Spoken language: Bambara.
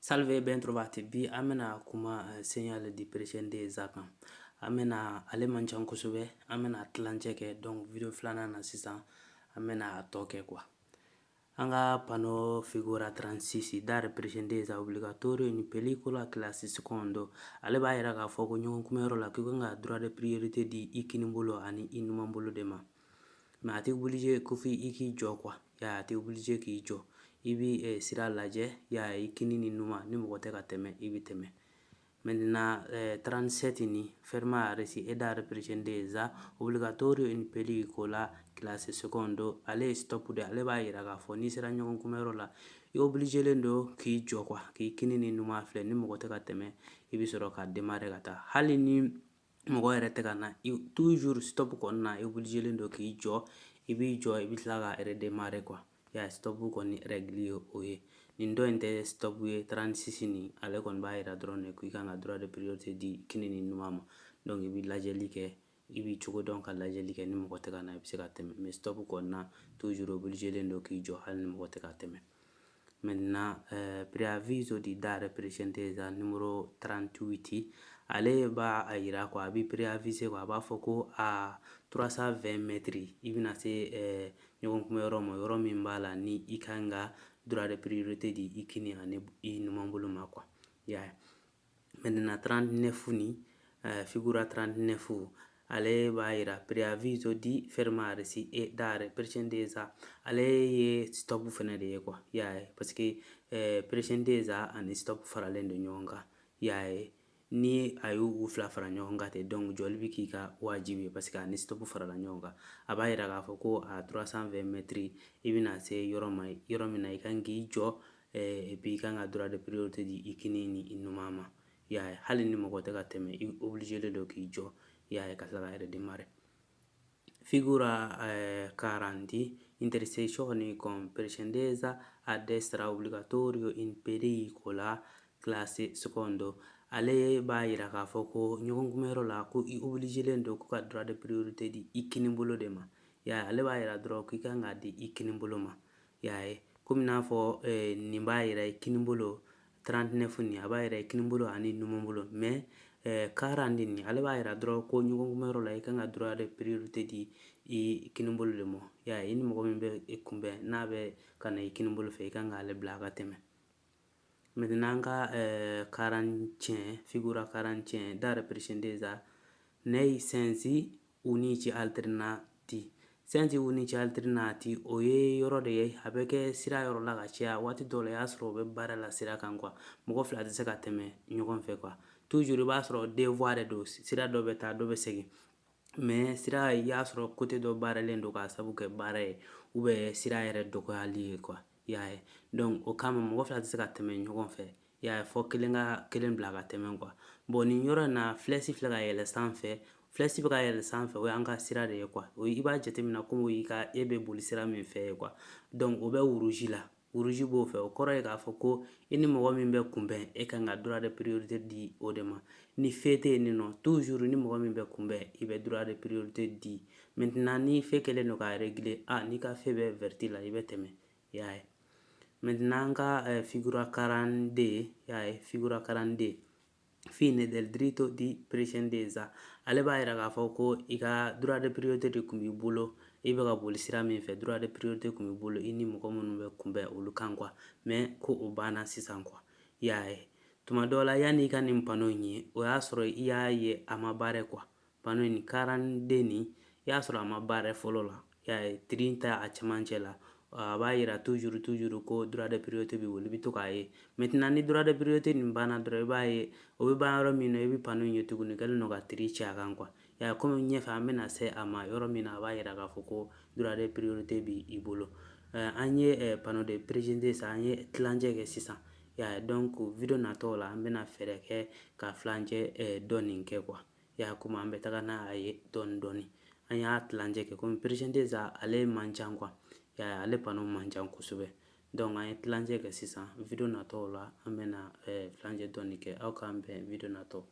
Salve, ben trovati. Bi amena kuma segnale di presente zakam. Amena ale manchan kusube, amena tlancheke donc video flana na sisan amena toke kwa. Anga pano figura 36 dare presenteza obbligatorio in pellicola classe secondo. Ale ba ira ka foko nyon kumero la kigonga droit de priorité di ikinimbolo ani inumambolo dema. Mais ati obligé kufi iki jo kwa. Ya ati obligé ki jo. Ibi sira laje ya ikini ni numa ni mogote ka teme ibi teme. Maintenant 37 ni ferma resi eda representeza obbligatorio in pellicola classe secondo ale stop de ale ba ira ga fo ni sira nyon kumero la i obligé lendo ki jo kwa ki kini ni numa fle ni mogote ka teme ibi soro ka démarrer gata hali ni mogo yere te kana toujours stop ko na i obligé lendo ki jo ibi tla ga redémarrer quoi ya stop ko ni régler oye nindo inte stop ye 36 ni ale kon ba ira drone ku kanga droit de priorité di kini ni numama donc ibi lajeli ke ibi chugo donc lajeli ke ni mogote kana ibi se ka teme mais stop ko na toujours obligé lendo ki jo hal ni mogote ka teme. Maintenant preaviso di dare presenteza numero 38 ale ba ira kwa bi preavise kwa ba foko a 320 metri ibina se nyogon kuma yoro min bala ni ikanga droit de priorité di ikini ani inumambolo makwa ya. Maintenant 39 ni figura 39 ale ba ira preaviso di fermarsi e dare presenteza ale ye stop fene de quoi ya parce que presenteza ani stop faralendo nyonga ya ni ayu ufla fara nyonga te donc jolbi kika wajibi parce que ani stop farala nyonga aba ira ga foko a 320 metri ibina se yoro mina ikangi jo et puis kanga droit de priorité di ikini ni inumama ya hali ni mogote ka teme obligé le do ki jo ya ka sala redémarrer. Figura 40 intersezioni con precedeza a destra obbligatorio in pellicola classe secondo ale ba ira ka foko nyogon kumero la ku i obligé lendo ku ka droit de priorité di ikinimbolo de ma ya ale ba ira droit ku kanga di ikinimbolo ma ya comme na fo ni ba ira ikinimbolo 39 ni aba ira ikinimbolo ani numambolo mais 40 ni ale ba ira droit ko nyogon kumero la ikanga droit de priorité di ikinimbolo le mo ya ini mo be ikumbe na be kana ikinimbolo fe ikanga ale blaga teme. Maintenant ka 45 figura 45 dare presenteza nei sensi unici alternati sensi unici alternati oye yoro de abeke sira yoro la ga chia wati dole asro be bara la sira kan quoi mogo fla de se ka teme nyogon fe quoi toujours ba asro devoir do sira do be ta do be segi mais sira ya soro côté do bara lendo ka sabu ke bara ou be sira yere do ko ali quoi ya donc o kama mogo fla de se ka teme nyogon fe ya fo kelen blaga teme quoi bon ni yoro na flexi flaga yele sanfe flexi flaga yele sanfe o anga sira de quoi o iba jetemina comme o ka ebe boli sira min fe quoi donc o be uruji la uruji bo fe o koro e ka fo ko ini mogo min be kumbe e kanga droit de priorité di o de ma ni fete ni no toujours ni mogo min be kumbe ibe droit de priorité di maintenant ni fe kele no ka régler ni ka fe be verti la ibe teme ya maintenant ka figura 42 ya figura 42 fine del diritto di precedenza ale ba ira ga fo ko ika droit de priorité de kumbi bolo ibe ga boli sira min fe droit de priorité kumbi bolo ini mogo mun be kumbe ulu kan quoi mais ko o bana sisan quoi ya tuma dola yani ka nim pano ni o ya soro iya ye amabare quoi pano ni 42 ni ya soro amabare folo la ya 30 a chamanche la ba ira toujours ko droit de priorité bi woli bito ka ye maintenant ni droit de priorité ni bana droit ba ye o be ba yoro mino e bi pano ni tuguni kala no ga triche agan quoi ya comme nyefa amena se ama yoro mina ba ira ga foko droit de priorité bi ibolo anye pano de président sa anye tlanje ke sisan ya donc video na to la amena fere ke ka flanje doni ke quoi ya kuma ambe taga na aye doni anya tlanje ke comme président za ale manchan quoi ya ale pano manchan kusube donc anye tlanje ke sisan video na to la amena flanje doni ke au kambe video na to